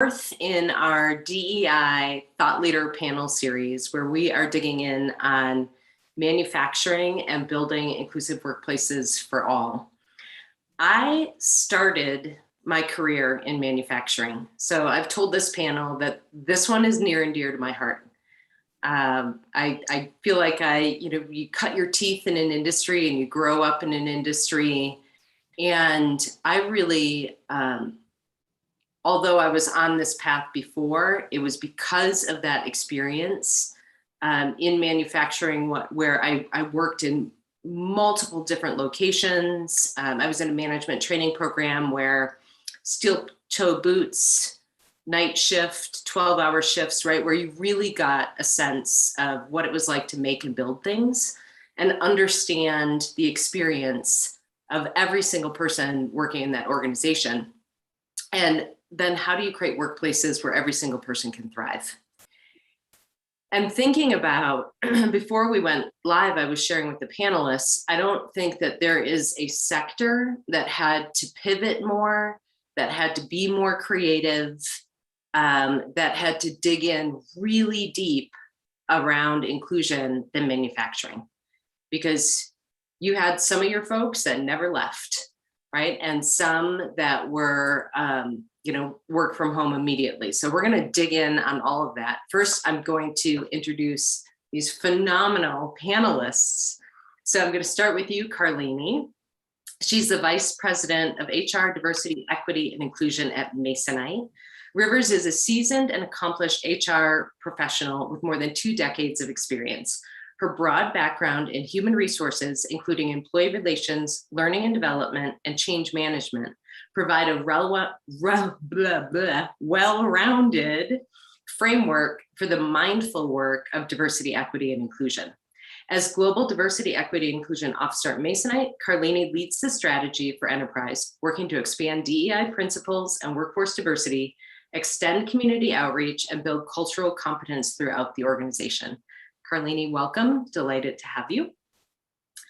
Fourth in our DEI Thought Leader Panel series, where we are digging in on manufacturing and building inclusive workplaces for all. I started my career in manufacturing. So I've told this panel that this one is near and dear to my heart. I feel like you cut your teeth in an industry and you grow up in an industry. And I really, although I was on this path before, it was because of that experience in manufacturing where I worked in multiple different locations. I was in a management training program where steel toe boots, night shift, 12-hour shifts, right? Where you really got a sense of what it was like to make and build things and understand the experience of every single person working in that organization. And then how do you create workplaces where every single person can thrive? And thinking about, before we went live, I was sharing with the panelists, I don't think that there is a sector that had to pivot more, that had to be more creative, that had to dig in really deep around inclusion than manufacturing. Because you had some of your folks that never left, right? And some that were, work from home immediately. So we're going to dig in on all of that. First, I'm going to introduce these phenomenal panelists. So I'm going to start with you, Carlini. She's the Vice President of HR, Diversity, Equity, and Inclusion at Masonite. Rivers is a seasoned and accomplished HR professional with more than 2 decades of experience. Her broad background in human resources, including employee relations, learning and development, and change management, provide a well-rounded framework for the mindful work of diversity, equity, and inclusion. As Global Diversity, Equity, and Inclusion Officer at Masonite, Carlini leads the strategy for enterprise, working to expand DEI principles and workforce diversity, extend community outreach, and build cultural competence throughout the organization. Carlini, welcome. Delighted to have you.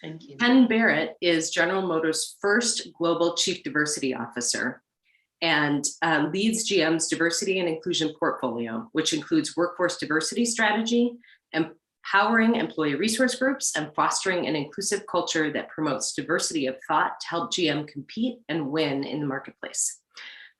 Thank you. Ken Barrett is General Motors' first Global Chief Diversity Officer and leads GM's diversity and inclusion portfolio, which includes workforce diversity strategy, empowering employee resource groups, and fostering an inclusive culture that promotes diversity of thought to help GM compete and win in the marketplace.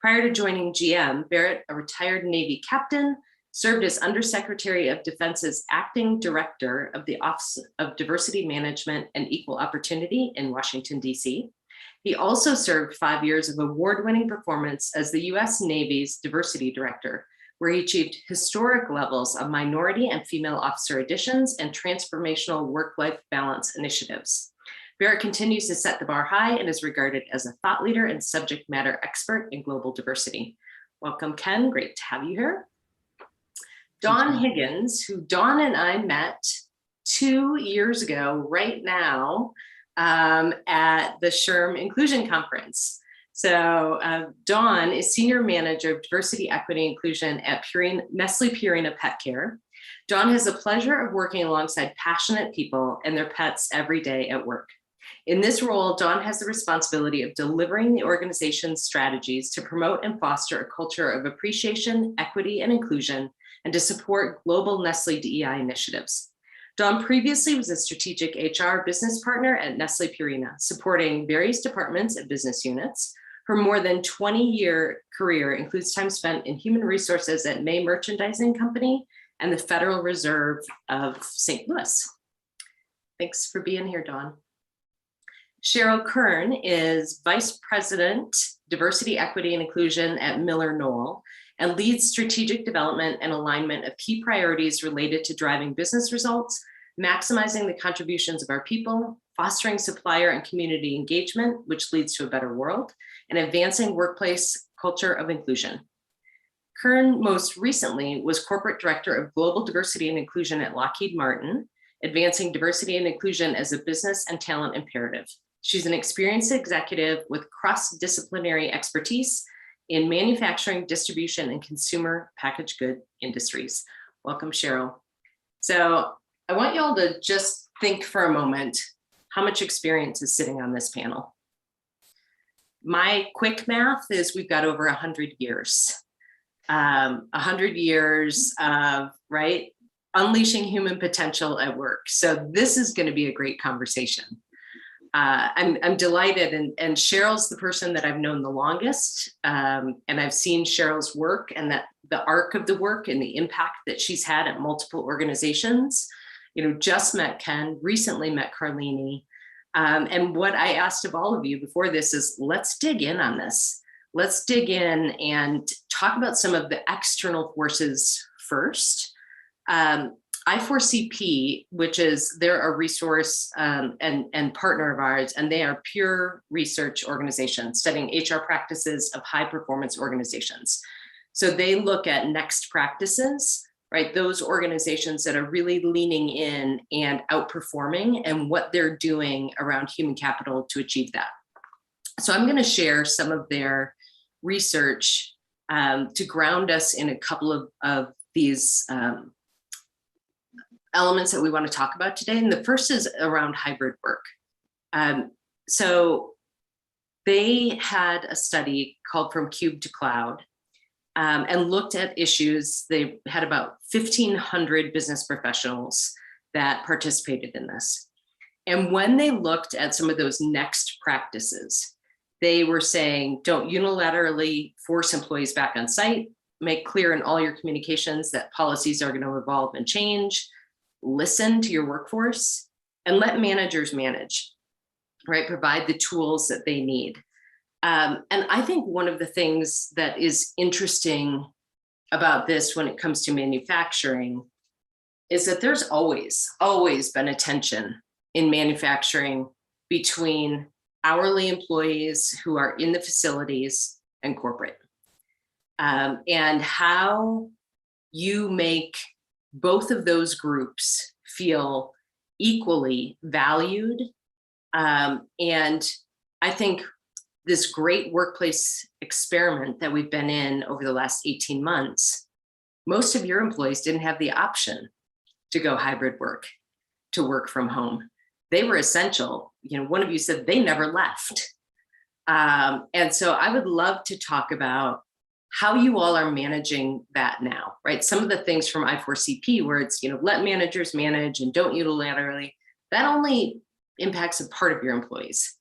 Prior to joining GM, Barrett, a retired Navy captain, served as Undersecretary of Defense's Acting Director of the Office of Diversity Management and Equal Opportunity in Washington, D.C. He also served 5 years of award-winning performance as the U.S. Navy's Diversity Director, where he achieved historic levels of minority and female officer additions and transformational work-life balance initiatives. Barrett continues to set the bar high and is regarded as a thought leader and subject matter expert in global diversity. Welcome, Ken. Great to have you here. Dawn Higgins, who Dawn and I met 2 years ago right now at the SHRM Inclusion Conference. So Dawn is Senior Manager of Diversity, Equity, and Inclusion at Nestle Purina Pet Care. Dawn has the pleasure of working alongside passionate people and their pets every day at work. In this role, Dawn has the responsibility of delivering the organization's strategies to promote and foster a culture of appreciation, equity, and inclusion, and to support global Nestle DEI initiatives. Dawn previously was a strategic HR business partner at Nestle Purina, supporting various departments and business units. Her more than 20-year career includes time spent in human resources at May Merchandising Company and the Federal Reserve of St. Louis. Thanks for being here, Dawn. Cheryl Kern is Vice President, Diversity, Equity, and Inclusion at Miller-Knoll, and leads strategic development and alignment of key priorities related to driving business results, maximizing the contributions of our people, fostering supplier and community engagement, which leads to a better world, and advancing workplace culture of inclusion. Kern most recently was Corporate Director of Global Diversity and Inclusion at Lockheed Martin, advancing diversity and inclusion as a business and talent imperative. She's an experienced executive with cross-disciplinary expertise in manufacturing, distribution, and consumer packaged good industries. Welcome, Cheryl. So I want you all to just think for a moment how much experience is sitting on this panel. My quick math is we've got over 100 years. 100 years of, right, unleashing human potential at work. So this is going to be a great conversation. I'm delighted, and Cheryl's the person that I've known the longest, and I've seen Cheryl's work and that the arc of the work and the impact that she's had at multiple organizations. You know, just met Ken, recently met Carlini, and what I asked of all of you before this is, let's dig in on this. Let's dig in and talk about some of the external forces first. I4CP, which is, they're a resource and partner of ours, and they are pure research organization studying HR practices of high performance organizations. So they look at next practices, right? Those organizations that are really leaning in and outperforming and what they're doing around human capital to achieve that. So I'm going to share some of their research to ground us in a couple of these elements that we want to talk about today. And the first is around hybrid work. So they had a study called From Cube to Cloud, and looked at issues. They had about 1,500 business professionals that participated in this. And when they looked at some of those next practices, they were saying, don't unilaterally force employees back on site, make clear in all your communications that policies are going to evolve and change, listen to your workforce, and let managers manage, right? Provide the tools that they need. And I think one of the things that is interesting about this when it comes to manufacturing is that there's always been a tension in manufacturing between hourly employees who are in the facilities and corporate. And how you make both of those groups feel equally valued. And I think this great workplace experiment that we've been in over the last 18 months, most of your employees didn't have the option to go hybrid work, to work from home. They were essential. You know, one of you said they never left. And so I would love to talk about how you all are managing that now, right? Some of the things from I4CP where it's, you know, let managers manage and don't unilaterally, that only impacts a part of your employees.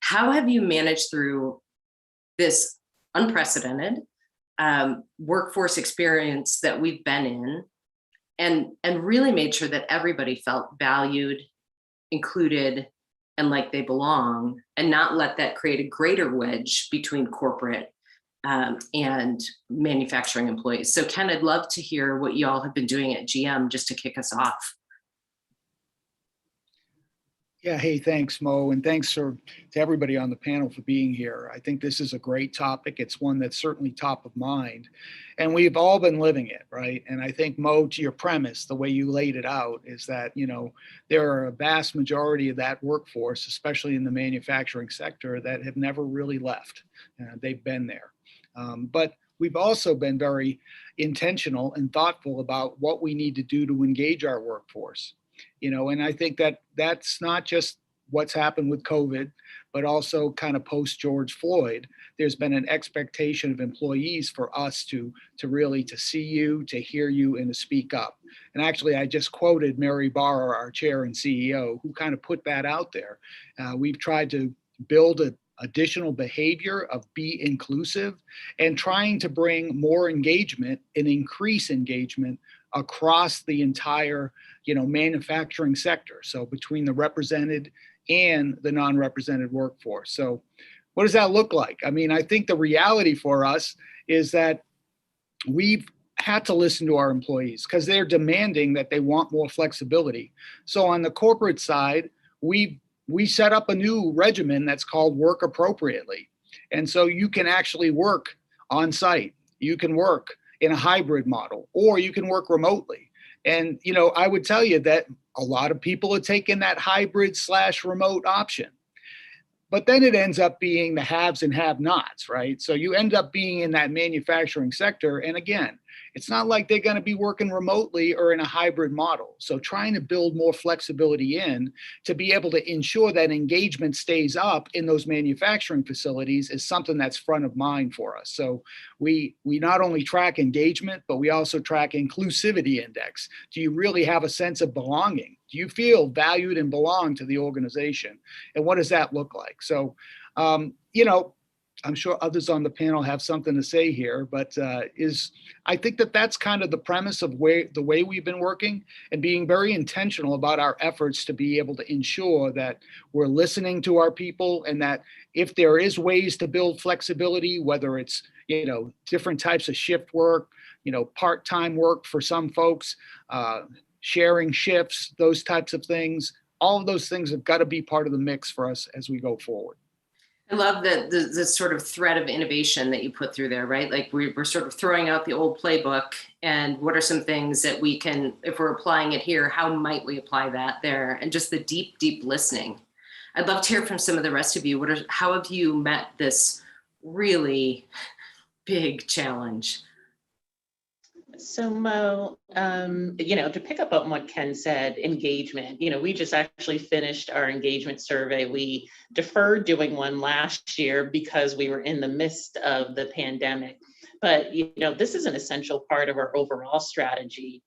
How have you managed through this unprecedented workforce experience that we've been in, and really made sure that everybody felt valued, included, and like they belong, and not let that create a greater wedge between corporate and manufacturing employees? So Ken, I'd love to hear what you all have been doing at GM just to kick us off. Yeah, hey, thanks, Mo, and thanks to everybody on the panel for being here. I think this is a great topic. It's one that's certainly top of mind, and we've all been living it, right? And I think, Mo, to your premise, the way you laid it out is that, you know, there are a vast majority of that workforce, especially in the manufacturing sector, that have never really left. They've been there. But we've also been very intentional and thoughtful about what we need to do to engage our workforce. You know, and I think that that's not just what's happened with COVID, but also kind of post George Floyd. There's been an expectation of employees for us to really to see you, to hear you, and to speak up. And actually, I just quoted Mary Barra, our chair and CEO, who kind of put that out there. We've tried to build an additional behavior of be inclusive and trying to bring more engagement and increase engagement across the entire, you know, manufacturing sector. So between the represented and the non-represented workforce. So what does that look like? I mean, I think the reality for us is that we've had to listen to our employees because they're demanding that they want more flexibility. So on the corporate side, we set up a new regimen that's called work appropriately. And so you can actually work on site. You can work in a hybrid model, or you can work remotely. And, you know, I would tell you that a lot of people are taking that hybrid / remote option. But then it ends up being the haves and have-nots, right? So you end up being in that manufacturing sector. And again, it's not like they're going to be working remotely or in a hybrid model. So trying to build more flexibility in to be able to ensure that engagement stays up in those manufacturing facilities is something that's front of mind for us. So we not only track engagement, but we also track inclusivity index. Do you really have a sense of belonging? Do you feel valued and belong to the organization? And what does that look like? So, I'm sure others on the panel have something to say here, but I think that that's kind of the premise of the way we've been working and being very intentional about our efforts to be able to ensure that we're listening to our people, and that if there is ways to build flexibility, whether it's, different types of shift work, part-time work for some folks, sharing shifts, those types of things, all of those things have got to be part of the mix for us as we go forward. I love the sort of thread of innovation that you put through there, right? Like we're sort of throwing out the old playbook, and what are some things that we can, if we're applying it here, how might we apply that there? And just the deep, deep listening. I'd love to hear from some of the rest of you. How have you met this really big challenge? So Mo, to pick up on what Ken said, engagement, we just actually finished our engagement survey. We deferred doing one last year because we were in the midst of the pandemic. But, this is an essential part of our overall strategy.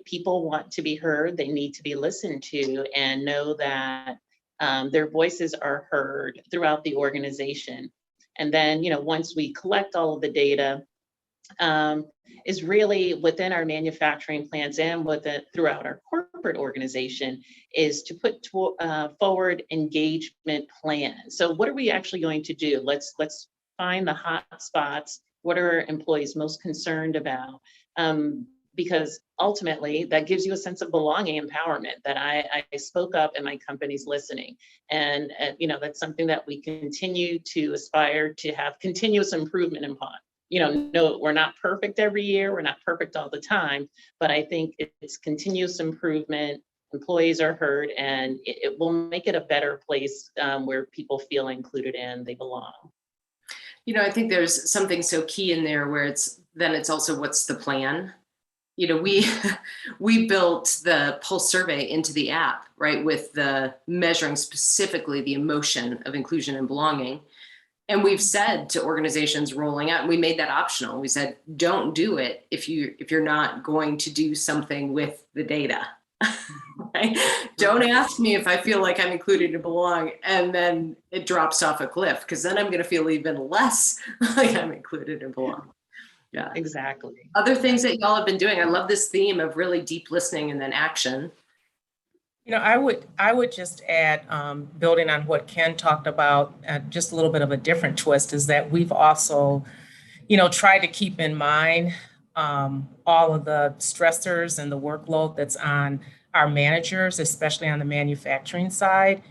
People want to be heard, they need to be listened to, and know that their voices are heard throughout the organization. And then, once we collect all of the data, is really within our manufacturing plants and throughout our corporate organization, is to put forward engagement plans. So what are we actually going to do? Let's find the hot spots. What are employees most concerned about? Because ultimately that gives you a sense of belonging, empowerment, that I spoke up and my company's listening. And that's something that we continue to aspire to have continuous improvement upon. No, we're not perfect every year. We're not perfect all the time, but I think it's continuous improvement. Employees are heard, and it will make it a better place where people feel included and they belong. I think there's something so key in there where it's also what's the plan? We built the Pulse survey into the app, right? With the measuring specifically the emotion of inclusion and belonging. And we've said to organizations rolling out, and we made that optional. We said, don't do it if you're not going to do something with the data. Right? Don't ask me if I feel like I'm included and belong, and then it drops off a cliff, because then I'm going to feel even less like I'm included and belong. Yeah, exactly. Other things that y'all have been doing. I love this theme of really deep listening and then action. I would just add, building on what Ken talked about, just a little bit of a different twist, is that we've also, tried to keep in mind all of the stressors and the workload that's on our managers, especially on the manufacturing side,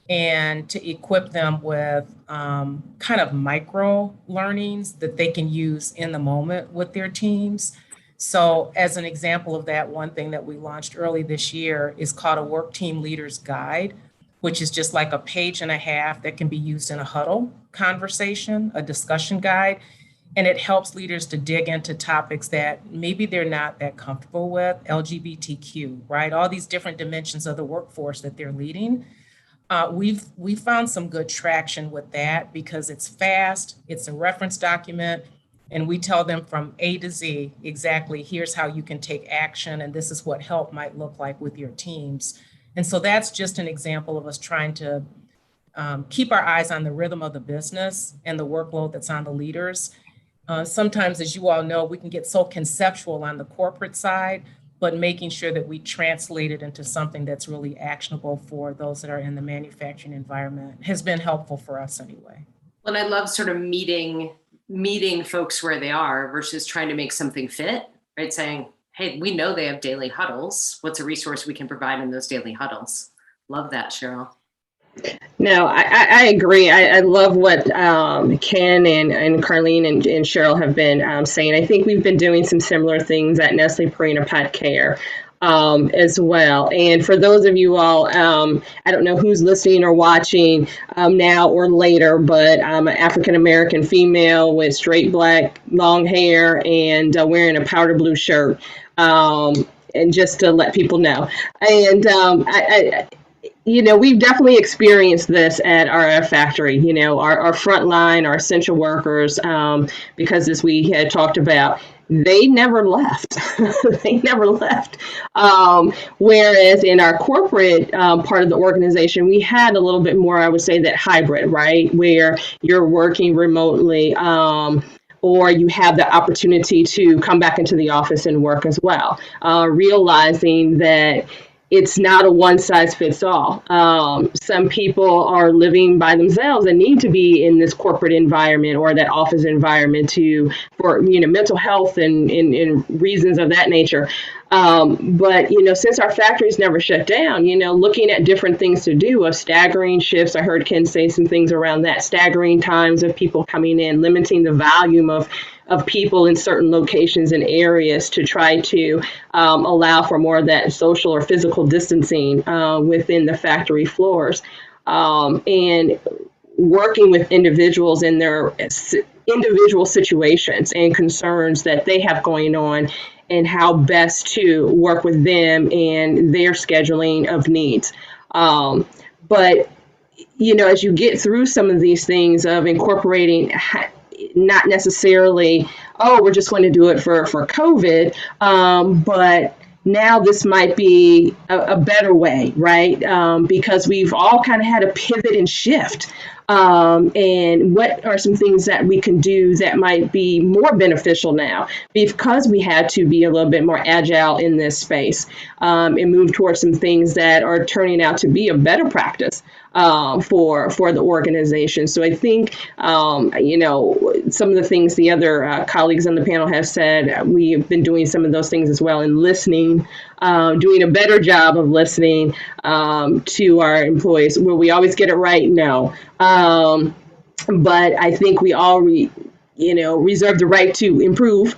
and to equip them with kind of micro learnings that they can use in the moment with their teams. So as an example of that, one thing that we launched early this year is called a Work Team Leaders Guide, which is just like a page and a half that can be used in a huddle conversation, a discussion guide. And it helps leaders to dig into topics that maybe they're not that comfortable with, LGBTQ, right? All these different dimensions of the workforce that they're leading. We've found some good traction with that because it's fast, it's a reference document, and we tell them from A to Z exactly, here's how you can take action, and this is what help might look like with your teams. And so that's just an example of us trying to keep our eyes on the rhythm of the business and the workload that's on the leaders. Sometimes, as you all know, we can get so conceptual on the corporate side, but making sure that we translate it into something that's really actionable for those that are in the manufacturing environment has been helpful for us anyway. Well, and I love sort of meeting folks where they are versus trying to make something fit, right? Saying, hey, we know they have daily huddles. What's a resource we can provide in those daily huddles? Love that, Cheryl. No, I agree. I love what Ken and Carlene and Cheryl have been saying. I think we've been doing some similar things at Nestle Purina Pet Care. as well. And for those of you all, I don't know who's listening or watching now or later, but I'm an African American female with straight black long hair and wearing a powder blue shirt. And just to let people know. And we've definitely experienced this at our factory, our frontline, our essential workers, because as we had talked about, they never left. They never left. Whereas in our corporate part of the organization, we had a little bit more, I would say, that hybrid, right? Where you're working remotely, or you have the opportunity to come back into the office and work as well, realizing that it's not a one size fits all. Some people are living by themselves and need to be in this corporate environment or that office environment for mental health and reasons of that nature. But since our factories never shut down, looking at different things to do of staggering shifts. I heard Ken say some things around that, staggering times of people coming in, limiting the volume of people in certain locations and areas to try to allow for more of that social or physical distancing within the factory floors, and working with individuals in their individual situations and concerns that they have going on, and how best to work with them and their scheduling of needs. But as you get through some of these things of incorporating, not necessarily, we're just going to do it for COVID, but now this might be a better way, right? Because we've all kind of had a pivot and shift. And what are some things that we can do that might be more beneficial now, because we had to be a little bit more agile in this space, and move towards some things that are turning out to be a better practice for the organization. So I think, some of the things the other colleagues on the panel have said, we've been doing some of those things as well, and listening, doing a better job of listening to our employees. Will we always get it right? No. But I think we all reserve the right to improve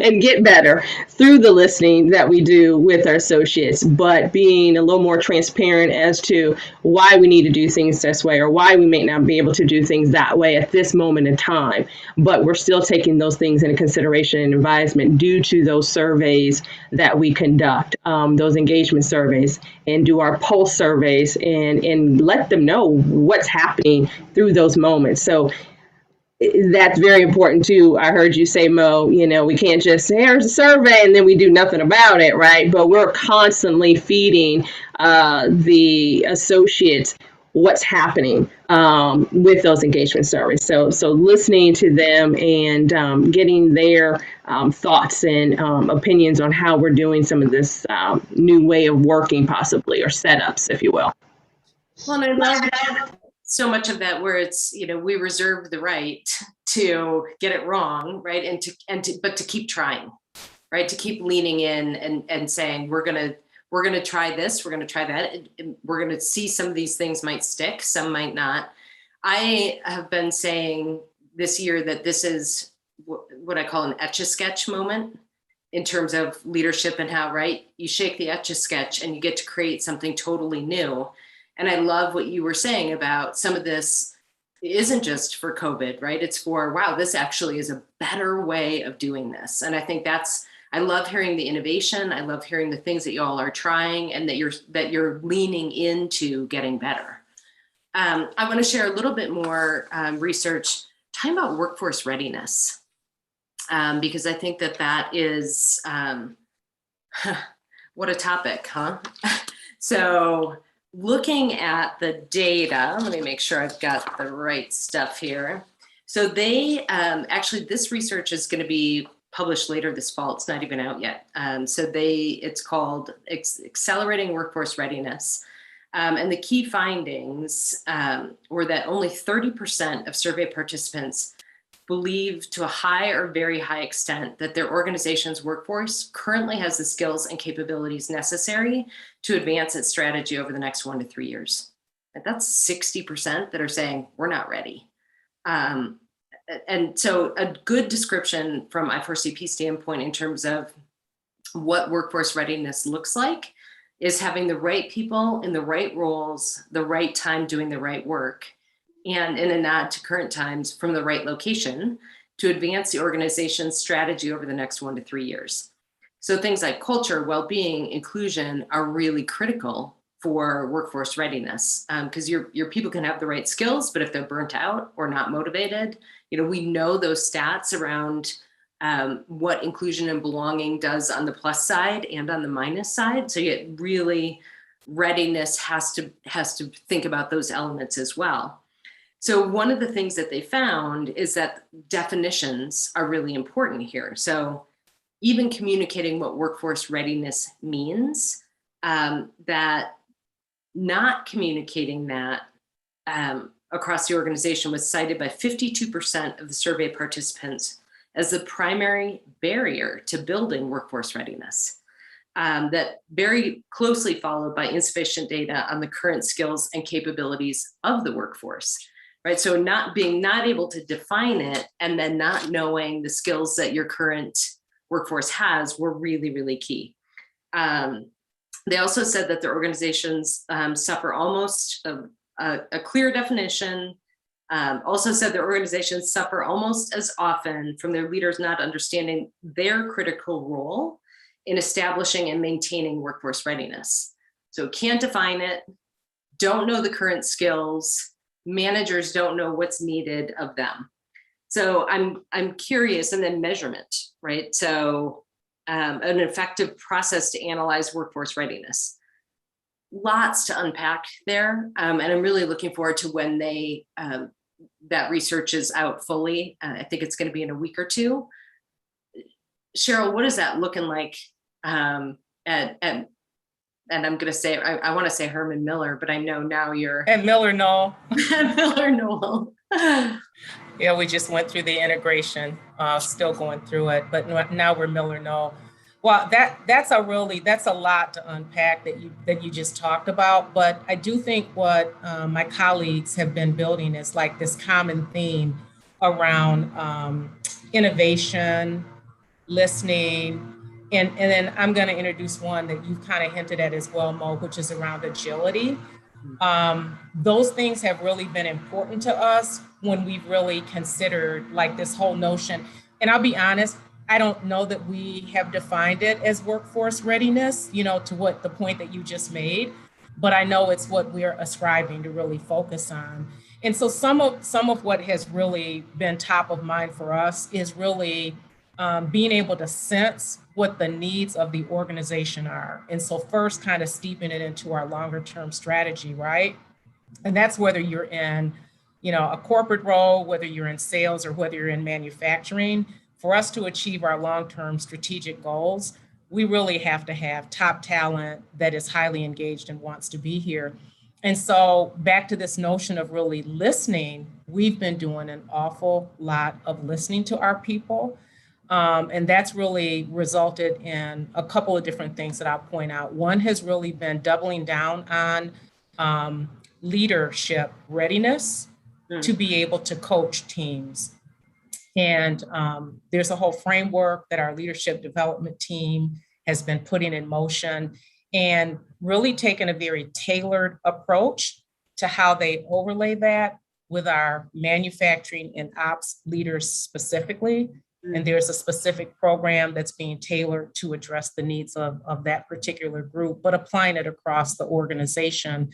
and get better through the listening that we do with our associates, but being a little more transparent as to why we need to do things this way, or why we may not be able to do things that way at this moment in time. But we're still taking those things into consideration and advisement due to those surveys that we conduct, those engagement surveys, and do our pulse surveys and let them know what's happening through those moments. So that's very important too. I heard you say, Mo, we can't just say, here's a survey and then we do nothing about it, right? But we're constantly feeding the associates what's happening with those engagement surveys. So listening to them and getting their thoughts and opinions on how we're doing some of this new way of working, possibly, or setups, if you will. Well, and I love so much of that where it's, we reserve the right to get it wrong, right? But to keep trying, right? To keep leaning in and saying, we're gonna try this, we're gonna try that, and we're gonna see some of these things might stick, some might not. I have been saying this year that this is what I call an Etch-a-Sketch moment in terms of leadership, and how, right, you shake the Etch-a-Sketch and you get to create something totally new. And I love what you were saying about some of this isn't just for COVID, right? It's for, wow, this actually is a better way of doing this. And I think I love hearing the innovation. I love hearing the things that you all are trying and that you're leaning into getting better. I want to share a little bit more research talking about workforce readiness, because I think that is, what a topic, huh? So looking at the data, let me make sure I've got the right stuff here. So they actually, this research is going to be published later this fall. It's not even out yet. It's called Accelerating Workforce Readiness. And the key findings were that only 30% of survey participants believe to a high or very high extent that their organization's workforce currently has the skills and capabilities necessary to advance its strategy over the next 1 to 3 years. And that's 60% that are saying we're not ready. And so a good description from I4CP standpoint in terms of what workforce readiness looks like is having the right people in the right roles, the right time doing the right work, and in a nod to current times, from the right location to advance the organization's strategy over the next 1 to 3 years. So things like culture, well-being, inclusion are really critical for workforce readiness, because your people can have the right skills, but if they're burnt out or not motivated, we know those stats around what inclusion and belonging does on the plus side and on the minus side. So yet really readiness has to think about those elements as well. So one of the things that they found is that definitions are really important here. So even communicating what workforce readiness means, that not communicating that across the organization was cited by 52% of the survey participants as the primary barrier to building workforce readiness. That very closely followed by insufficient data on the current skills and capabilities of the workforce, right? So not able to define it and then not knowing the skills that your current workforce has were really, really key. They also said that their organizations suffer almost a clear definition. Also said their organizations suffer almost as often from their leaders not understanding their critical role in establishing and maintaining workforce readiness. So can't define it, don't know the current skills, managers don't know what's needed of them. So I'm curious, and then measurement, right? So an effective process to analyze workforce readiness. Lots to unpack there, and I'm really looking forward to when that research is out fully. I think it's going to be in a week or two. Cheryl, what is that looking like? And I'm going to say, I want to say Herman Miller, but I know now you're At Miller Knoll. Miller Knoll. Yeah, we just went through the integration, still going through it, but now we're Miller Knoll. Well, that's a lot to unpack that you just talked about. But I do think what my colleagues have been building is like this common theme around innovation, listening, and then I'm going to introduce one that you've kind of hinted at as well, Mo, which is around agility. Those things have really been important to us when we've really considered like this whole notion. And I'll be honest, I don't know that we have defined it as workforce readiness, to what the point that you just made, but I know it's what we're ascribing to really focus on. And so some of what has really been top of mind for us is really being able to sense what the needs of the organization are. And so first kind of steeping it into our longer term strategy, right? And that's whether you're in, a corporate role, whether you're in sales or whether you're in manufacturing. For us to achieve our long-term strategic goals, we really have to have top talent that is highly engaged and wants to be here. And so back to this notion of really listening, we've been doing an awful lot of listening to our people. And that's really resulted in a couple of different things that I'll point out. One has really been doubling down on leadership readiness to be able to coach teams. And there's a whole framework that our leadership development team has been putting in motion and really taken a very tailored approach to how they overlay that with our manufacturing and ops leaders specifically. And there's a specific program that's being tailored to address the needs of that particular group, but applying it across the organization.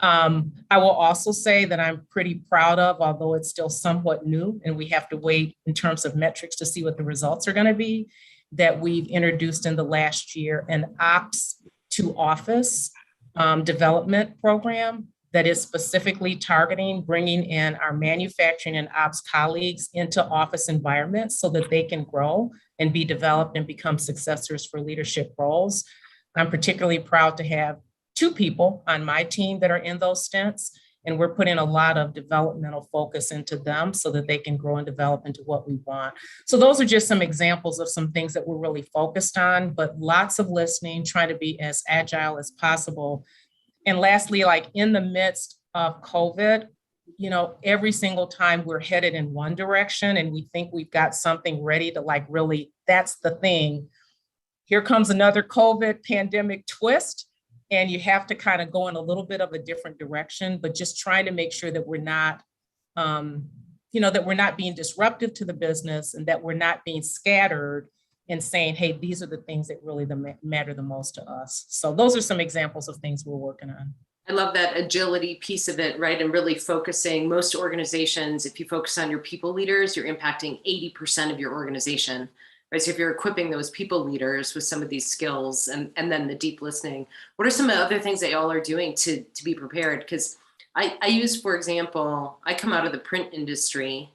I will also say that I'm pretty proud of, although it's still somewhat new and we have to wait in terms of metrics to see what the results are going to be, that we've introduced in the last year an ops to office development program that is specifically targeting bringing in our manufacturing and ops colleagues into office environments so that they can grow and be developed and become successors for leadership roles. I'm particularly proud to have 2 people on my team that are in those stints, and we're putting a lot of developmental focus into them so that they can grow and develop into what we want. So those are just some examples of some things that we're really focused on, but lots of listening, trying to be as agile as possible. And lastly, like in the midst of COVID, every single time we're headed in one direction and we think we've got something ready to like really, that's the thing. here comes another COVID pandemic twist, and you have to kind of go in a little bit of a different direction, but just trying to make sure that we're not, that we're not being disruptive to the business and that we're not being scattered and saying, hey, these are the things that really matter the most to us. So those are some examples of things we're working on. I love that agility piece of it, right? And really focusing. Most organizations, if you focus on your people leaders, you're impacting 80% of your organization, right? So if you're equipping those people leaders with some of these skills and then the deep listening, what are some of the other things that y'all are doing to be prepared? Because I use, for example, I come out of the print industry.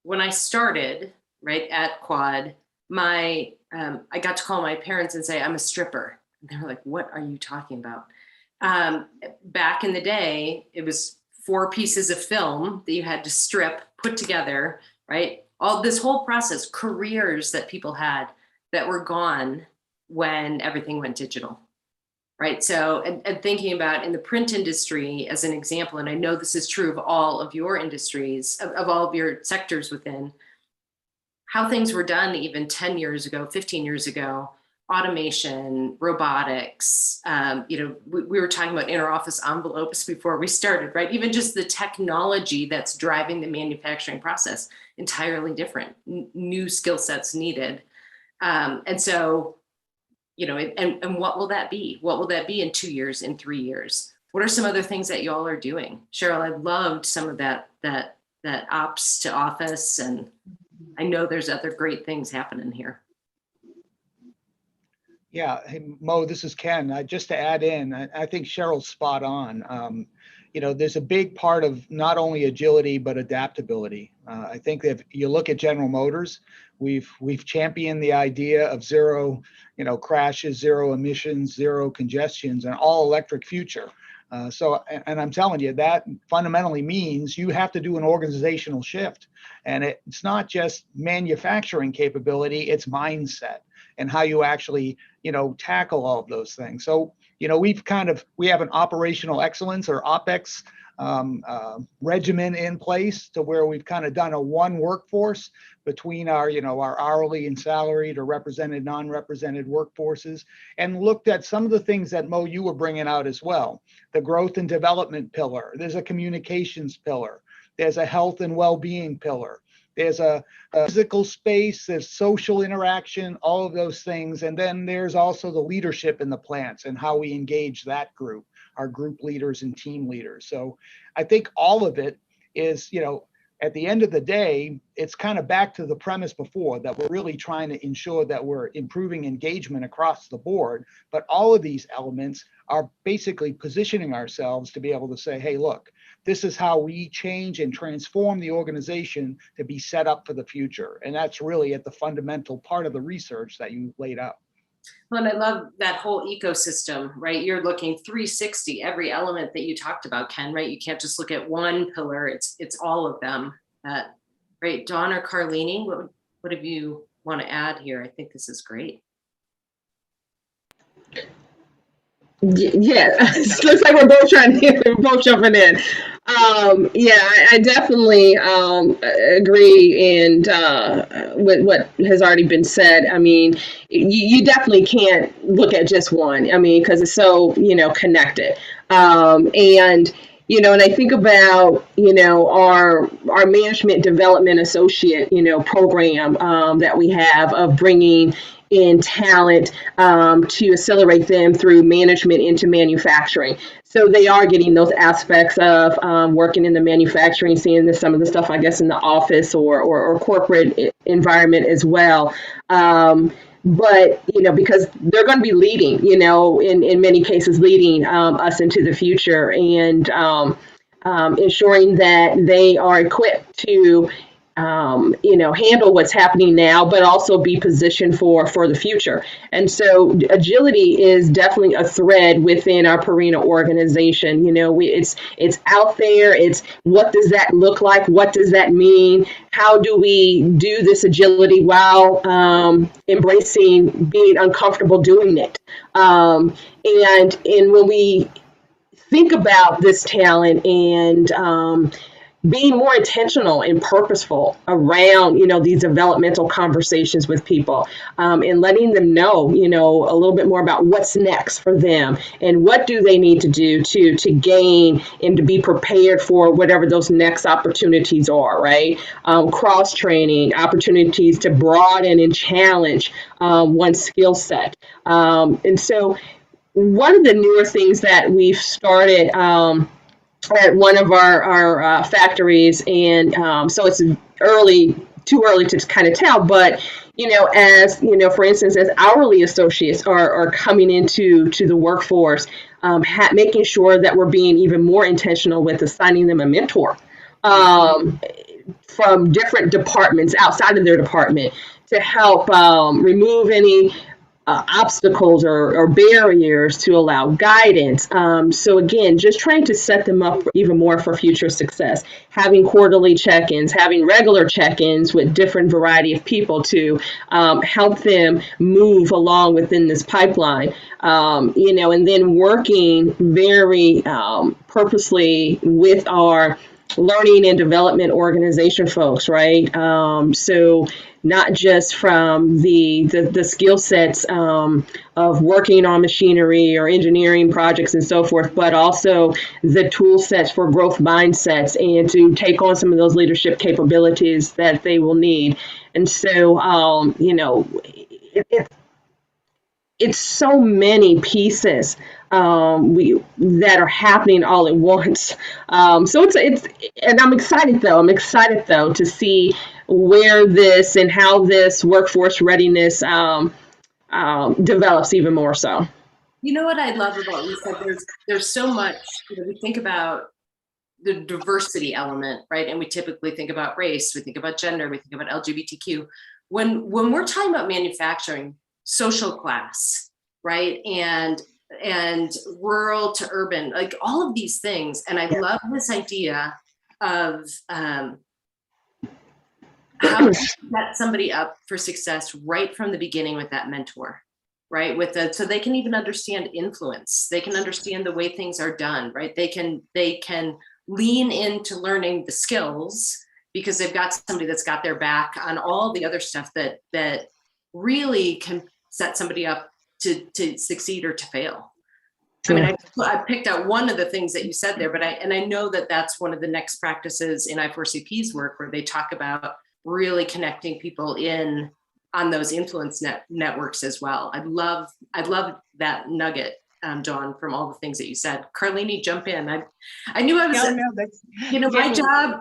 When I started, right, at Quad, I got to call my parents and say, I'm a stripper. And they were like, what are you talking about? Back in the day, it was 4 pieces of film that you had to strip, put together, right? All this whole process, careers that people had that were gone when everything went digital, right? So, and thinking about in the print industry as an example, and I know this is true of all of your industries, of all of your sectors within, how things were done even 10 years ago, 15 years ago, automation, robotics, we were talking about inter-office envelopes before we started, right? Even just the technology that's driving the manufacturing process, entirely different, new skill sets needed. And so, and what will that be? What will that be in 2 years, in 3 years? What are some other things that y'all are doing? Cheryl, I loved some of that ops to office, and I know there's other great things happening here. Yeah, hey, Mo, this is Ken. Just to add in, I think Cheryl's spot on. There's a big part of not only agility, but adaptability. I think that if you look at General Motors, we've championed the idea of zero, crashes, zero emissions, zero congestions, and all electric future. And I'm telling you, that fundamentally means you have to do an organizational shift. And it's not just manufacturing capability, it's mindset and how you actually, tackle all of those things. So, we have an operational excellence or OPEX regimen in place to where we've kind of done a one workforce between our hourly and salaried or represented, non-represented workforces, and looked at some of the things that Mo, you were bringing out as well. The growth and development pillar, there's a communications pillar, there's a health and well-being pillar, there's a physical space, there's social interaction, all of those things. And then there's also the leadership in the plants and how we engage that group, our group leaders and team leaders. So I think all of it is, at the end of the day, it's kind of back to the premise before that we're really trying to ensure that we're improving engagement across the board. But all of these elements are basically positioning ourselves to be able to say, hey, look, this is how we change and transform the organization to be set up for the future. And that's really at the fundamental part of the research that you laid out. Well, and I love that whole ecosystem, right? You're looking 360, every element that you talked about, Ken, right? You can't just look at one pillar, it's all of them. Right, Dawn or Carlini, what have you want to add here? I think this is great. Yeah, it looks like we're both jumping in. I definitely agree and with what has already been said. I mean, you definitely can't look at just one. I mean, because it's so connected. And I think about our management development associate program that we have of bringing in talent to accelerate them through management into manufacturing. So they are getting those aspects of working in the manufacturing, seeing some of the stuff, I guess, in the office or corporate environment as well. But, because they're going to be leading, in many cases, leading us into the future and ensuring that they are equipped to handle what's happening now, but also be positioned for the future. And so agility is definitely a thread within our Purina organization. It's out there. It's what does that look like? What does that mean? How do we do this agility while embracing being uncomfortable doing it? And when we think about this talent and being more intentional and purposeful around, these developmental conversations with people, and letting them know, a little bit more about what's next for them and what do they need to do to gain and to be prepared for whatever those next opportunities are, right? Cross training, opportunities to broaden and challenge one's skill set. And so one of the newer things that we've started at one of our factories, and so it's too early to kind of tell, but as for instance, as hourly associates are coming into the workforce, making sure that we're being even more intentional with assigning them a mentor from different departments outside of their department to help remove any obstacles or barriers to allow guidance. So again, just trying to set them up even more for future success, having quarterly check-ins, having regular check-ins with different variety of people to help them move along within this pipeline, and then working very purposely with our learning and development organization folks, right? So not just from the skill sets of working on machinery or engineering projects and so forth, but also the tool sets for growth mindsets and to take on some of those leadership capabilities that they will need. And so, it's so many pieces that are happening all at once. So it's and I'm excited though to see where this and how this workforce readiness develops even more so. You know what I love about what you said? There's so much, we think about the diversity element, right? And we typically think about race, we think about gender, we think about LGBTQ. When we're talking about manufacturing, social class, right? And rural to urban, like all of these things. And I love this idea of how to set somebody up for success right from the beginning with that mentor, right? So they can even understand influence. They can understand the way things are done, right? They can lean into learning the skills because they've got somebody that's got their back on all the other stuff that really can set somebody up to succeed or to fail. I mean, I picked out one of the things that you said there, but I know that that's one of the next practices in I4CP's work where they talk about really connecting people in on those influence networks as well. I'd love that nugget, Dawn, from all the things that you said. Carlini, jump in. I knew I was,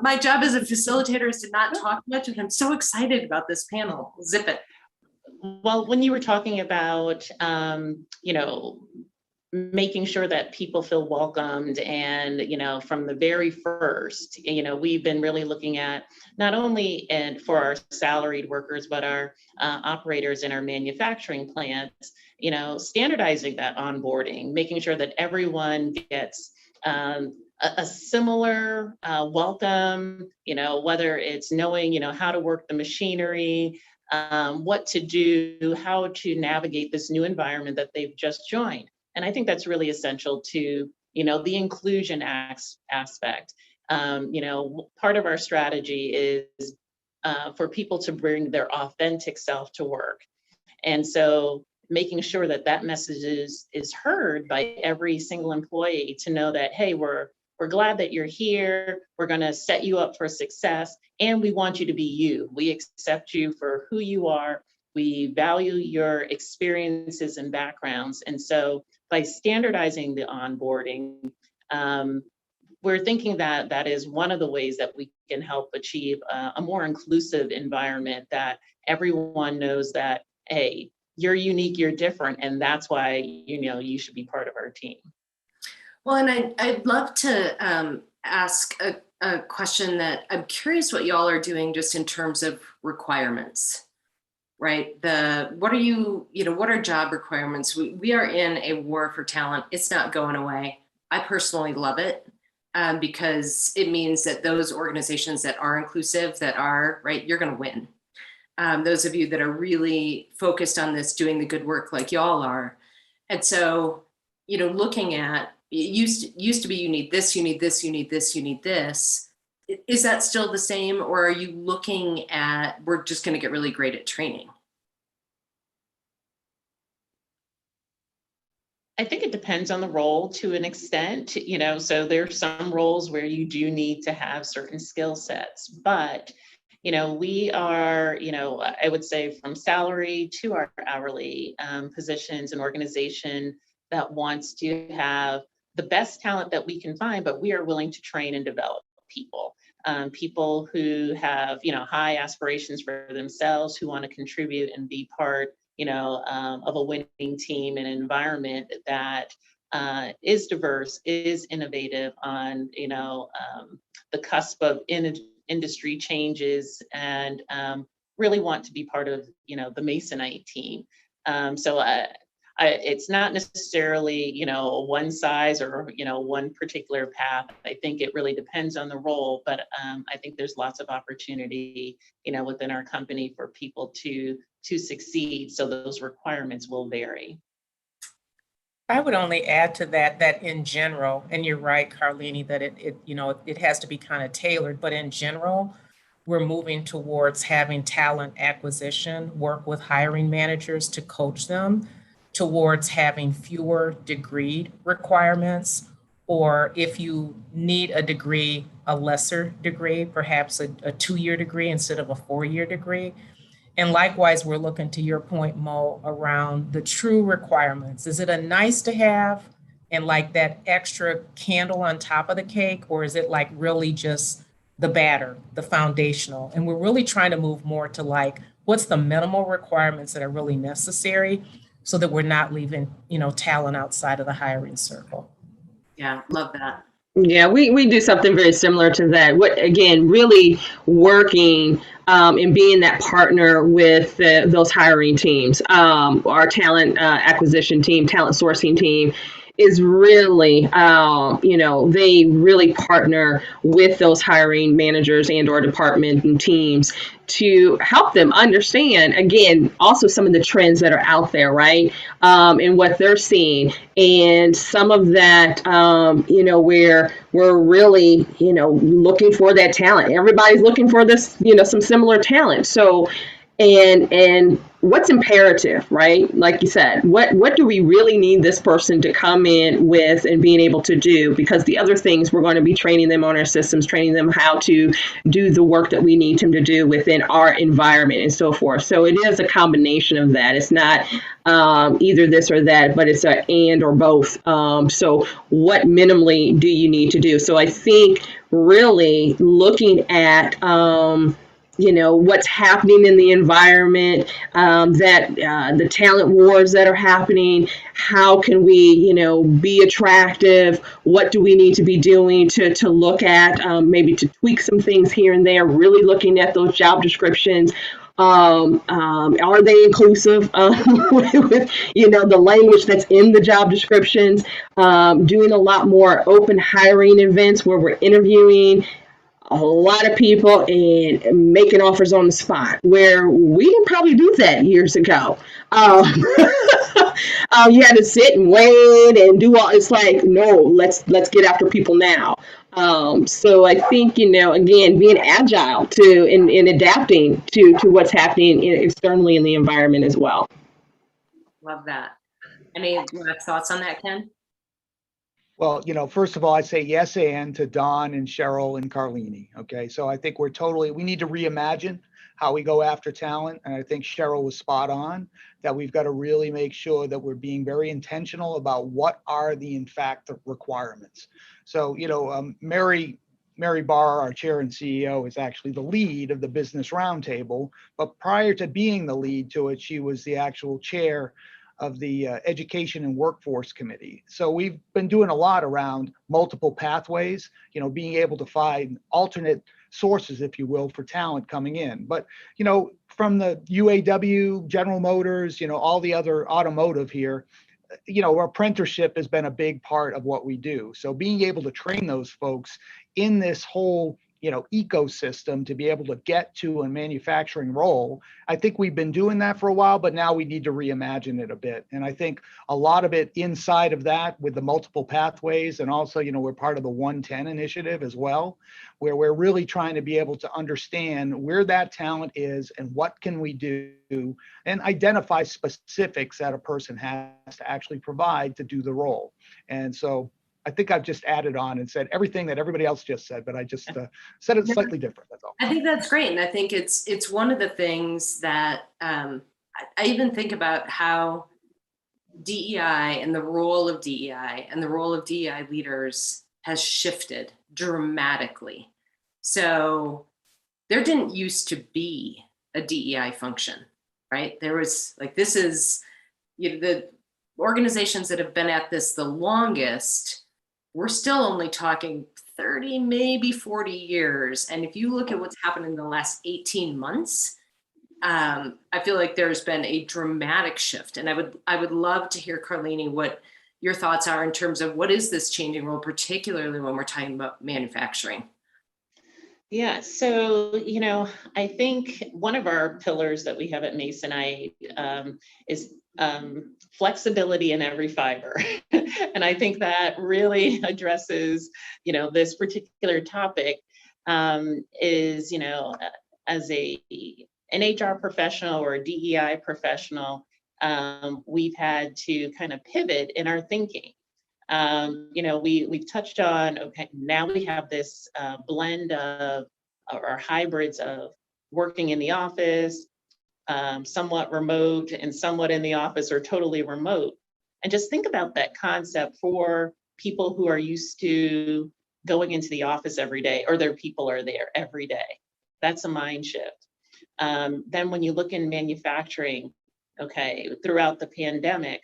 my job as a facilitator is to not talk much, and I'm so excited about this panel. Zip it. Well, when you were talking about, making sure that people feel welcomed and, from the very first, we've been really looking at not only for our salaried workers, but our operators in our manufacturing plants, standardizing that onboarding, making sure that everyone gets a similar welcome, whether it's knowing, how to work the machinery, what to do, how to navigate this new environment that they've just joined. And I think that's really essential to, the inclusion aspect. Part of our strategy is for people to bring their authentic self to work. And so making sure that message is heard by every single employee to know that, hey, we're glad that you're here. We're going to set you up for success. And we want you to be you. We accept you for who you are. We value your experiences and backgrounds. And so by standardizing the onboarding, we're thinking that is one of the ways that we can help achieve a more inclusive environment, that everyone knows that, hey, you're unique, you're different, and that's why, you should be part of our team. Well, and I'd love to ask a question that I'm curious what y'all are doing just in terms of requirements. Right? What are job requirements? We are in a war for talent. It's not going away. I personally love it because it means that those organizations that are inclusive, that are, right, you're going to win. Those of you that are really focused on this, doing the good work like y'all are. And so, looking at, it used to be, you need this, you need this, you need this, you need this. Is that still the same, or are you looking at, we're just going to get really great at training? I think it depends on the role to an extent, so there's some roles where you do need to have certain skill sets, but, we are, I would say from salary to our hourly positions, an organization that wants to have the best talent that we can find, but we are willing to train and develop people. People who have, high aspirations for themselves, who want to contribute and be part of a winning team and environment that is diverse, is innovative on, the cusp of industry changes, and really want to be part of, the Masonite team. It's not necessarily, a one size or, one particular path. I think it really depends on the role, but I think there's lots of opportunity, within our company for people to succeed. So those requirements will vary. I would only add to that in general, and you're right, Carlini, that it has to be kind of tailored, but in general, we're moving towards having talent acquisition, work with hiring managers to coach them towards having fewer degree requirements, or if you need a degree, a lesser degree, perhaps a 2-year degree instead of a 4-year degree. And likewise, we're looking to your point, Mo, around the true requirements. Is it a nice to have and like that extra candle on top of the cake, or is it like really just the batter, the foundational? And we're really trying to move more to like, what's the minimal requirements that are really necessary so that we're not leaving, talent outside of the hiring circle. Yeah, love that. Yeah, we do something very similar to that. What again, really working and being that partner with those hiring teams, our talent acquisition team, talent sourcing team is really, they really partner with those hiring managers and or department and teams to help them understand, again, also some of the trends that are out there, right? And what they're seeing. And some of that, where we're really, looking for that talent. Everybody's looking for this, some similar talent. So, and what's imperative, right? Like you said, what do we really need this person to come in with and being able to do? Because the other things, we're going to be training them on our systems, training them how to do the work that we need them to do within our environment and so forth. So it is a combination of that. It's not either this or that, but it's a and or both. So what minimally do you need to do? So I think really looking at what's happening in the environment, the talent wars that are happening, how can we, be attractive? What do we need to be doing to look at, maybe to tweak some things here and there, really looking at those job descriptions. Are they inclusive with the language that's in the job descriptions? Doing a lot more open hiring events where we're interviewing a lot of people and making offers on the spot, where we didn't probably do that years ago. You had to sit and wait and do all. It's like, no, let's get after people now. So I think, again, being agile to and adapting to what's happening externally in the environment as well. Love that. Any last thoughts on that, Ken? Well, first of all, I'd say yes and to Don and Cheryl and Carlini. Okay, so I think we need to reimagine how we go after talent. And I think Cheryl was spot on that we've got to really make sure that we're being very intentional about what are in fact, the requirements. So, Mary Barr, our chair and CEO, is actually the lead of the Business Roundtable. But prior to being the lead to it, she was the actual chair of the Education and Workforce Committee. So we've been doing a lot around multiple pathways, being able to find alternate sources, if you will, for talent coming in. But, from the UAW, General Motors, all the other automotive here, apprenticeship has been a big part of what we do. So being able to train those folks in this whole ecosystem to be able to get to a manufacturing role. I think we've been doing that for a while, but now we need to reimagine it a bit. And I think a lot of it inside of that with the multiple pathways, and also, we're part of the 110 initiative as well, where we're really trying to be able to understand where that talent is and what can we do and identify specifics that a person has to actually provide to do the role. And so I think I've just added on and said everything that everybody else just said, but I just said it slightly different. That's all. I think that's great. And I think it's one of the things that I even think about how DEI and the role of DEI and the role of DEI leaders has shifted dramatically. So there didn't used to be a DEI function, right? There was this is, the organizations that have been at this the longest, we're still only talking 30, maybe 40 years. And if you look at what's happened in the last 18 months, I feel like there's been a dramatic shift. And I would love to hear, Carlini, what your thoughts are in terms of what is this changing role, particularly when we're talking about manufacturing. Yeah, so, I think one of our pillars that we have at Masonite is flexibility in every fiber. And I think that really addresses, this particular topic is, as an HR professional or a DEI professional, we've had to kind of pivot in our thinking. We've touched on, okay, now we have this blend of or hybrids of working in the office, somewhat remote and somewhat in the office or totally remote. And just think about that concept for people who are used to going into the office every day, or their people are there every day. That's a mind shift. Then when you look in manufacturing, okay, throughout the pandemic,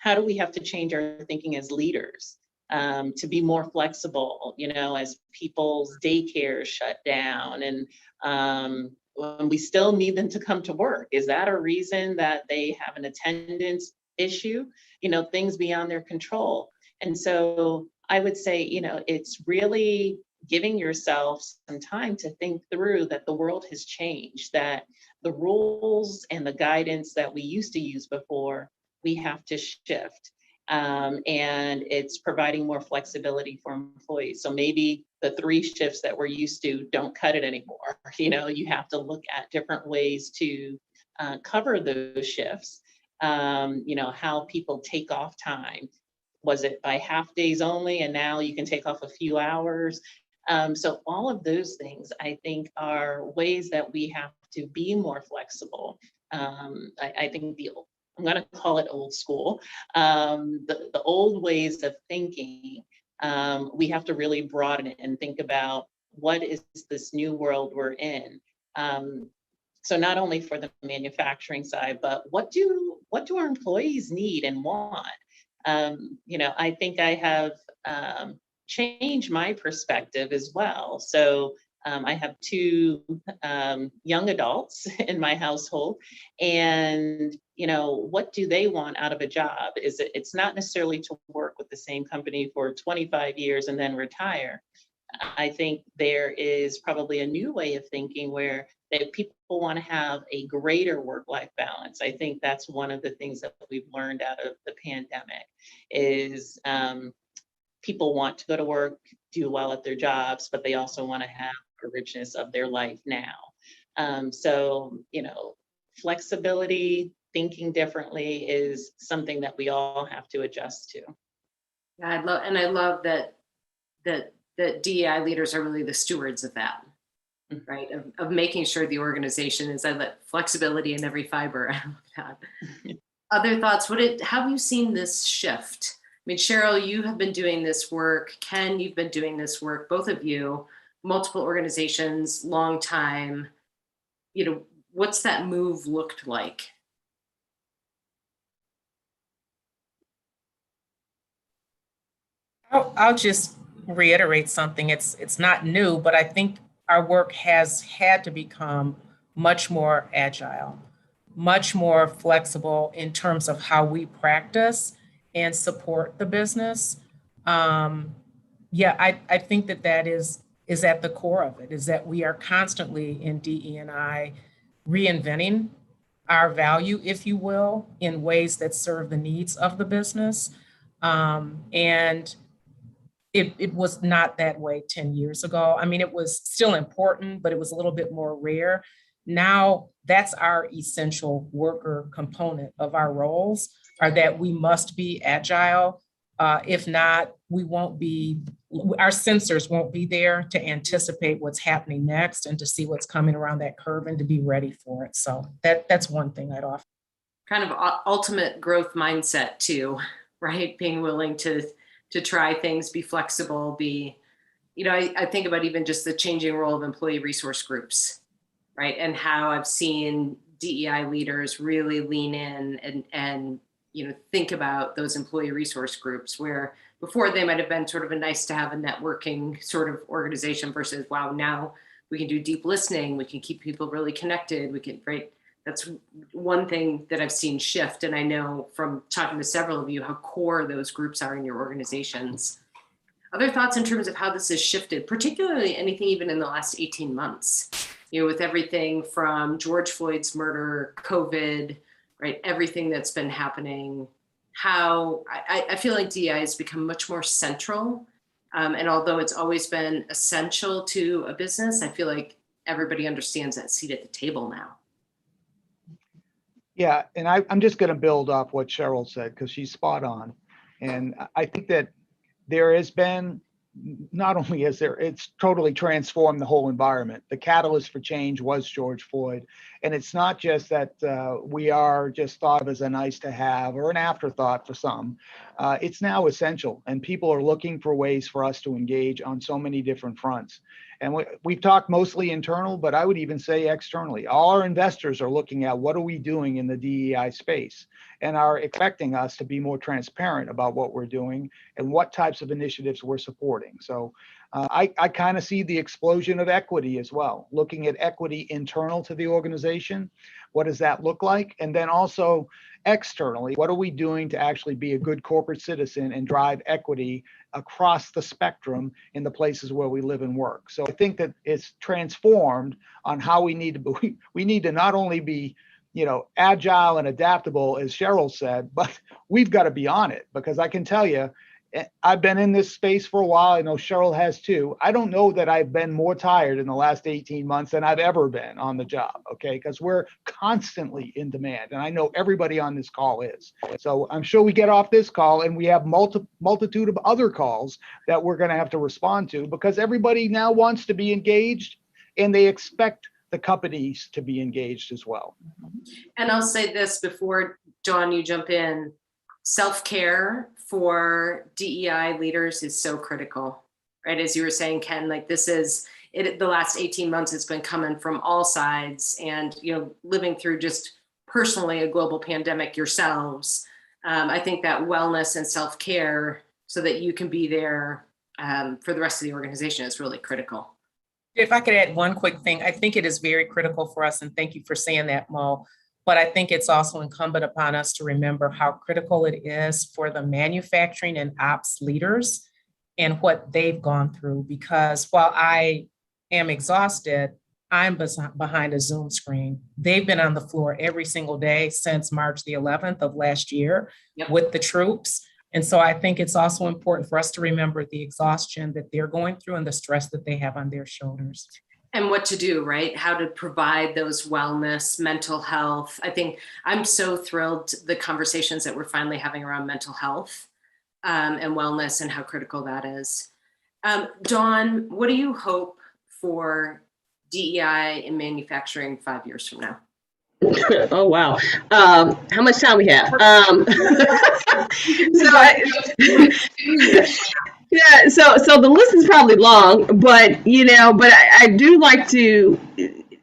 how do we have to change our thinking as leaders to be more flexible, as people's daycare shut down and we still need them to come to work? Is that a reason that they have an attendance issue? Things beyond their control. And so I would say, it's really giving yourself some time to think through that the world has changed, that the rules and the guidance that we used to use before, we have to shift. And it's providing more flexibility for employees. So maybe the 3 shifts that we're used to don't cut it anymore. You have to look at different ways to cover those shifts. How people take off time. Was it by half days only, and now you can take off a few hours? So all of those things, I think, are ways that we have to be more flexible. I think I'm going to call it old school. The old ways of thinking, we have to really broaden it and think about what is this new world we're in. So not only for the manufacturing side, but what do our employees need and want? I think I have changed my perspective as well. So I have 2 young adults in my household, and what do they want out of a job? It's not necessarily to work with the same company for 25 years and then retire. I think there is probably a new way of thinking where that people want to have a greater work-life balance. I think that's one of the things that we've learned out of the pandemic is people want to go to work, do well at their jobs, but they also want to have a richness of their life now. So, flexibility, thinking differently is something that we all have to adjust to. I love that DEI leaders are really the stewards of that, right? Of making sure the organization is that flexibility in every fiber. I love that. Other thoughts? How have you seen this shift? I mean, Cheryl, you have been doing this work. Ken, you've been doing this work. Both of you, multiple organizations, long time. What's that move looked like? I'll just reiterate something. It's not new, but I think our work has had to become much more agile, much more flexible in terms of how we practice and support the business. I think that is is at the core of it, is that we are constantly in DE&I reinventing our value, if you will, in ways that serve the needs of the business. And it was not that way 10 years ago. I mean, it was still important, but it was a little bit more rare. Now that's our essential worker component of our roles, are that we must be agile. If not, we won't be, our sensors won't be there to anticipate what's happening next and to see what's coming around that curve and to be ready for it. So that's one thing I'd offer. Kind of ultimate growth mindset too, right? Being willing to try things, be flexible, I think about even just the changing role of employee resource groups, right? And how I've seen DEI leaders really lean in and think about those employee resource groups, where before they might have been sort of a nice to have a networking sort of organization versus, wow, now we can do deep listening, we can keep people really connected, right? That's one thing that I've seen shift. And I know from talking to several of you how core those groups are in your organizations. Other thoughts in terms of how this has shifted, particularly anything even in the last 18 months, with everything from George Floyd's murder, COVID, right? Everything that's been happening, how I feel like DEI has become much more central. And although it's always been essential to a business, I feel like everybody understands that seat at the table now. Yeah, and I'm just going to build off what Cheryl said, because she's spot on. And I think that there has been, not only is there, it's totally transformed the whole environment. The catalyst for change was George Floyd. And it's not just that we are just thought of as a nice to have or an afterthought for some. It's now essential, and people are looking for ways for us to engage on so many different fronts. And we've talked mostly internal, but I would even say externally. All our investors are looking at what are we doing in the DEI space, and are expecting us to be more transparent about what we're doing and what types of initiatives we're supporting. So I kind of see the explosion of equity as well, looking at equity internal to the organization. What does that look like? And then also externally, what are we doing to actually be a good corporate citizen and drive equity across the spectrum in the places where we live and work? So I think that it's transformed on how we need to be. We need to not only be agile and adaptable, as Cheryl said, but we've got to be on it, because I can tell you, I've been in this space for a while. I know Cheryl has too. I don't know that I've been more tired in the last 18 months than I've ever been on the job, okay? Because we're constantly in demand, and I know everybody on this call is. So I'm sure we get off this call and we have multitude of other calls that we're going to have to respond to, because everybody now wants to be engaged, and they expect the companies to be engaged as well. And I'll say this before, Dawn, you jump in. Self-care for DEI leaders is so critical, right? As you were saying, Ken, like this is it, the last 18 months has been coming from all sides, and living through just personally a global pandemic yourselves. I think that wellness and self-care so that you can be there for the rest of the organization is really critical. If I could add one quick thing, I think it is very critical for us, and thank you for saying that, Mo, but I think it's also incumbent upon us to remember how critical it is for the manufacturing and ops leaders and what they've gone through, because while I am exhausted, I'm behind a Zoom screen. They've been on the floor every single day since March the 11th of last year. Yep. With the troops. And so I think it's also important for us to remember the exhaustion that they're going through and the stress that they have on their shoulders. And what to do, right? How to provide those wellness, mental health. I think I'm so thrilled the conversations that we're finally having around mental health and wellness and how critical that is. Dawn, what do you hope for DEI in manufacturing 5 years from now? Oh, wow. How much time we have? So the list is probably long, but I do like to,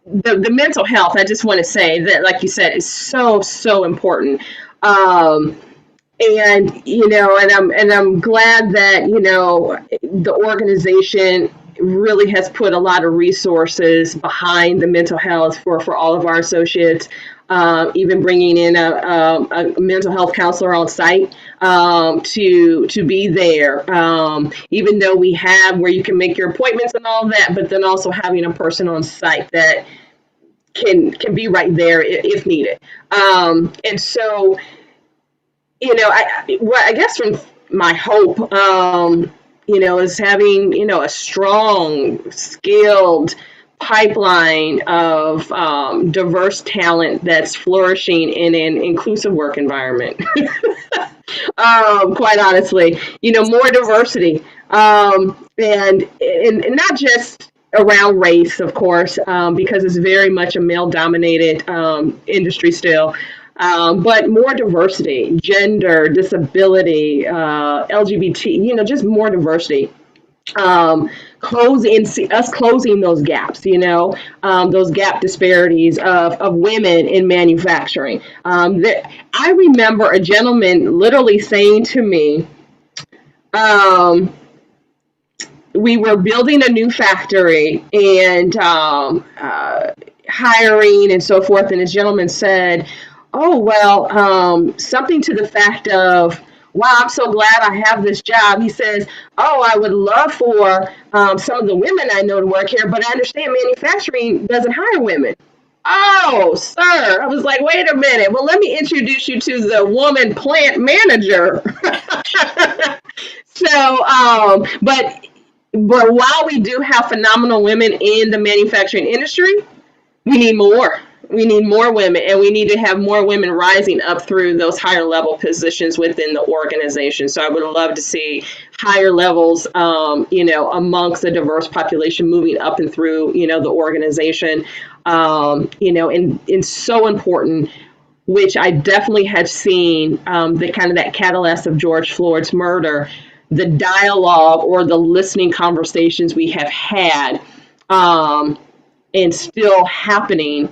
the mental health, I just want to say that, like you said, is so important. And I'm glad that, the organization really has put a lot of resources behind the mental health for all of our associates. even bringing in a mental health counselor on site to be there. Even though we have where you can make your appointments and all that, but then also having a person on site that can be right there if needed. And so, I guess from my hope, is having, a strong, skilled pipeline of diverse talent that's flourishing in an inclusive work environment. Quite honestly, more diversity, and not just around race, of course, because it's very much a male-dominated industry still, but more diversity, gender, disability, LGBT, just more diversity. Closing those gaps, those gap disparities of women in manufacturing. I remember a gentleman literally saying to me, we were building a new factory and hiring and so forth, and this gentleman said, "Oh, well, something to the fact of, wow, I'm so glad I have this job." He says, "Oh, I would love for some of the women I know to work here, but I understand manufacturing doesn't hire women." Oh, sir. I was like, wait a minute. Well, let me introduce you to the woman plant manager. So, but while we do have phenomenal women in the manufacturing industry, we need more. We need more women, and we need to have more women rising up through those higher level positions within the organization. So I would love to see higher levels, amongst the diverse population moving up and through, the organization, and so important, which I definitely have seen the kind of that catalyst of George Floyd's murder, the dialogue or the listening conversations we have had and still happening,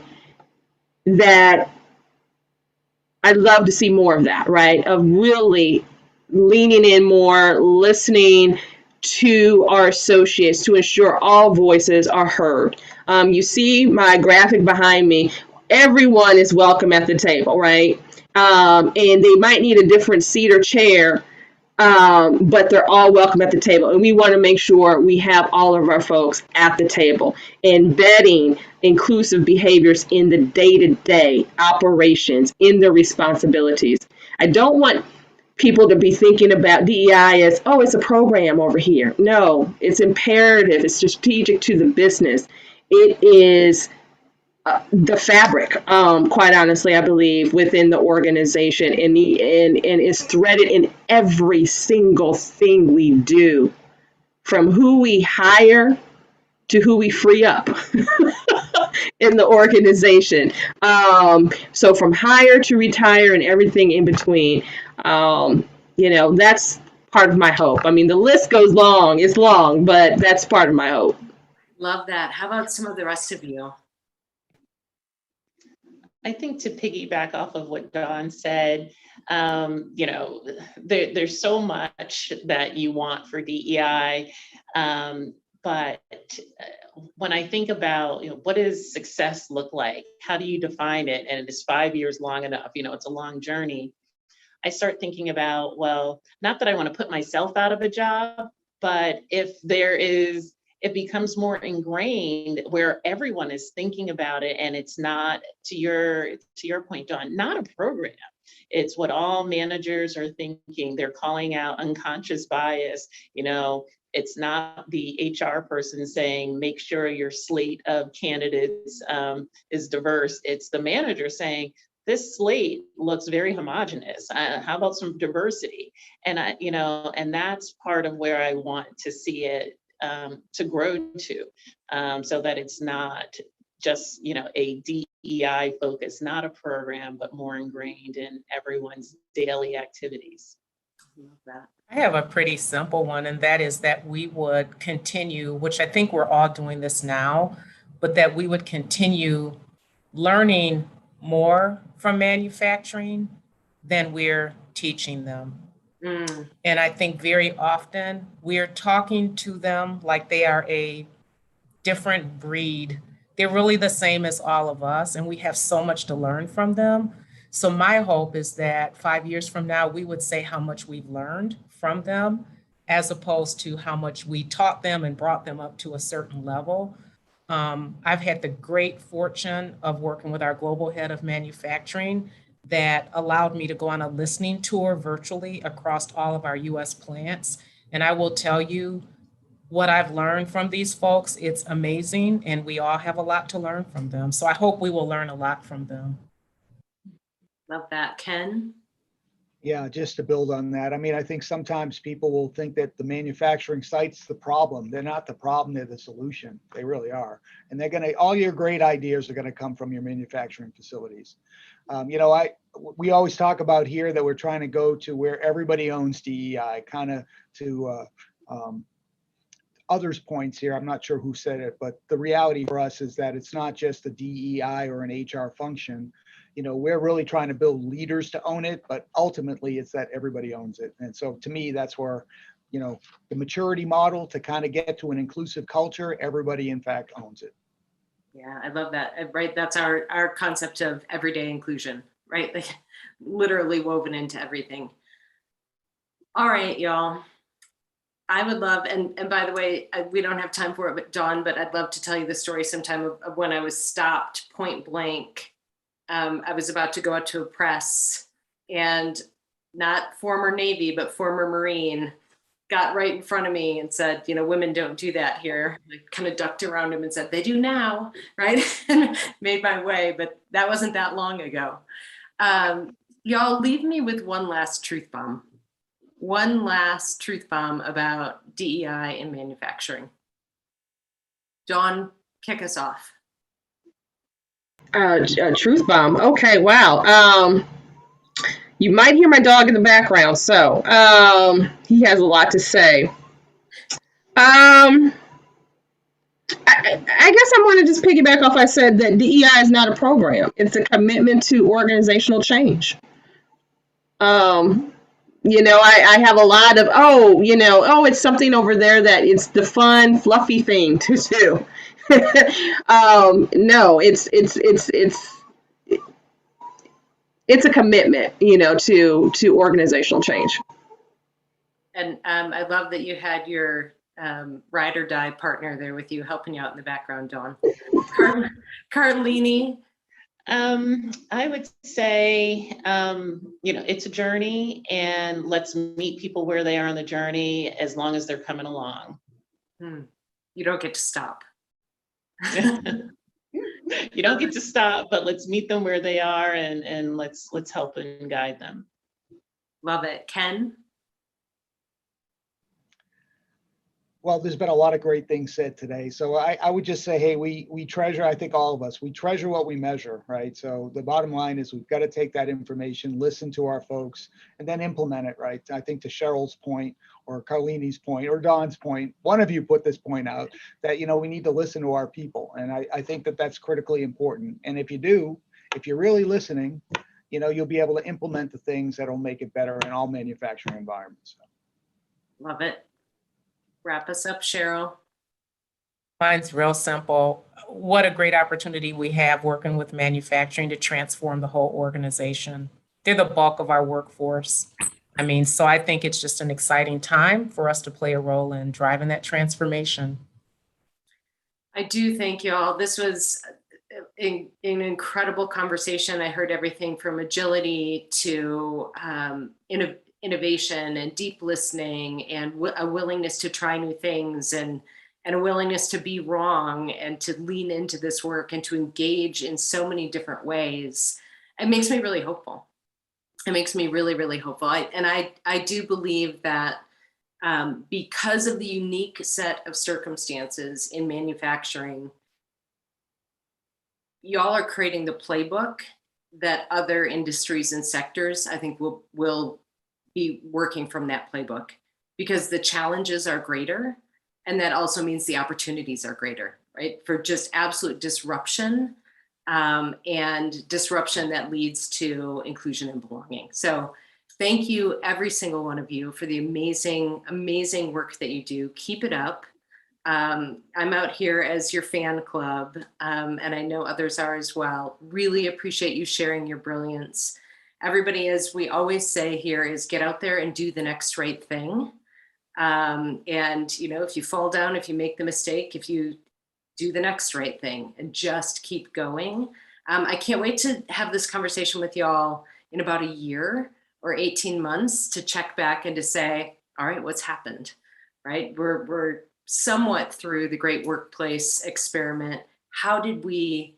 that I'd love to see more of that, right? Of really leaning in more, listening to our associates to ensure all voices are heard. You see my graphic behind me. Everyone is welcome at the table, right? And they might need a different seat or chair, but they're all welcome at the table. And we want to make sure we have all of our folks at the table, embedding inclusive behaviors in the day-to-day operations, in their responsibilities. I don't want people to be thinking about DEI as, oh, it's a program over here. No, it's imperative. It's strategic to the business. It is the fabric, quite honestly, I believe, within the organization, and is threaded in every single thing we do, from who we hire to who we free up in the organization. So from hire to retire and everything in between, that's part of my hope. I mean, the list goes long, it's long, but that's part of my hope. Love that. How about some of the rest of you? I think to piggyback off of what Dawn said, there's so much that you want for DEI, but when I think about, what does success look like? How do you define it? And is 5 years long enough? It's a long journey. I start thinking about, well, not that I want to put myself out of a job, but if it becomes more ingrained where everyone is thinking about it, and it's not, to your point, Dawn, not a program. It's what all managers are thinking. They're calling out unconscious bias. It's not the HR person saying, make sure your slate of candidates is diverse. It's the manager saying, this slate looks very homogenous. How about some diversity? And and that's part of where I want to see it to grow to, so that it's not just a DEI focus, not a program, but more ingrained in everyone's daily activities. Love that. I have a pretty simple one, and that is that we would continue, which I think we're all doing this now, but that we would continue learning more from manufacturing than we're teaching them. And I think very often we're talking to them like they are a different breed they're really the same as all of us, and we have so much to learn from them. So my hope is that 5 years from now, we would say how much we've learned from them, as opposed to how much we taught them and brought them up to a certain level. I've had the great fortune of working with our global head of manufacturing that allowed me to go on a listening tour virtually across all of our US plants. And I will tell you what I've learned from these folks. It's amazing, and we all have a lot to learn from them. So I hope we will learn a lot from them. Love that. Ken? Yeah, just to build on that. I mean, I think sometimes people will think that the manufacturing site's the problem. They're not the problem, they're the solution. They really are. And all your great ideas are gonna come from your manufacturing facilities. We always talk about here that we're trying to go to where everybody owns DEI, kind of to others' points here. I'm not sure who said it, but the reality for us is that it's not just a DEI or an HR function. We're really trying to build leaders to own it, but ultimately it's that everybody owns it. And so to me, that's where, the maturity model to kind of get to an inclusive culture, everybody in fact owns it. Yeah, I love that. Right. That's our concept of everyday inclusion, right? Like literally woven into everything. All right, y'all. I would love, and by the way, we don't have time for it, but Dawn, but I'd love to tell you the story sometime of when I was stopped point blank. I was about to go out to a press, and not former Navy, but former Marine got right in front of me and said, women don't do that here. I kind of ducked around him and said, they do now, right? And made my way, but that wasn't that long ago. Y'all leave me with one last truth bomb. One last truth bomb about DEI in manufacturing. Dawn, kick us off. Truth bomb. Okay, wow. You might hear my dog in the background, so he has a lot to say. I guess I want to just piggyback off I said that DEI is not a program. It's a commitment to organizational change. I have a lot of, it's something over there that it's the fun, fluffy thing to do. No, it's a commitment, to organizational change. And I love that you had your ride or die partner there with you, helping you out in the background, Dawn. Carlini. I would say, it's a journey, and let's meet people where they are on the journey as long as they're coming along. You don't get to stop. You don't get to stop, but let's meet them where they are, and let's help and guide them. Love it. Ken? Well, there's been a lot of great things said today. So I would just say, hey, we treasure, I think all of us, we treasure what we measure, right? So the bottom line is we've got to take that information, listen to our folks, and then implement it, right? I think to Cheryl's point, or Carlini's point, or Dawn's point, one of you put this point out that, we need to listen to our people. And I think that that's critically important. And if you're really listening, you'll be able to implement the things that will make it better in all manufacturing environments. Love it. Wrap us up, Cheryl. Mine's real simple. What a great opportunity we have working with manufacturing to transform the whole organization. They're the bulk of our workforce. So I think it's just an exciting time for us to play a role in driving that transformation. I do thank you all. This was an incredible conversation. I heard everything from agility to innovation and deep listening and a willingness to try new things and a willingness to be wrong and to lean into this work and to engage in so many different ways. It makes me really hopeful. It makes me really, really hopeful. I do believe that because of the unique set of circumstances in manufacturing, y'all are creating the playbook that other industries and sectors, I think, will be working from that playbook, because the challenges are greater, and that also means the opportunities are greater, right? For just absolute disruption, and disruption that leads to inclusion and belonging. So thank you, every single one of you, for the amazing, amazing work that you do. Keep it up. I'm out here as your fan club, and I know others are as well. Really appreciate you sharing your brilliance. Everybody, as we always say here, is get out there and do the next right thing. And, you know, if you fall down, if you make the mistake, if you do the next right thing and just keep going. I can't wait to have this conversation with y'all in about a year or 18 months to check back and to say, all right, what's happened, right? We're somewhat through the Great Workplace experiment. How did we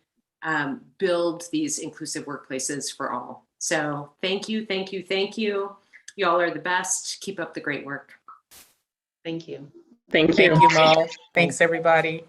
build these inclusive workplaces for all? So thank you, thank you, thank you. Y'all are the best. Keep up the great work. Thank you. Thank you. Thank you, Mo. Thanks, everybody.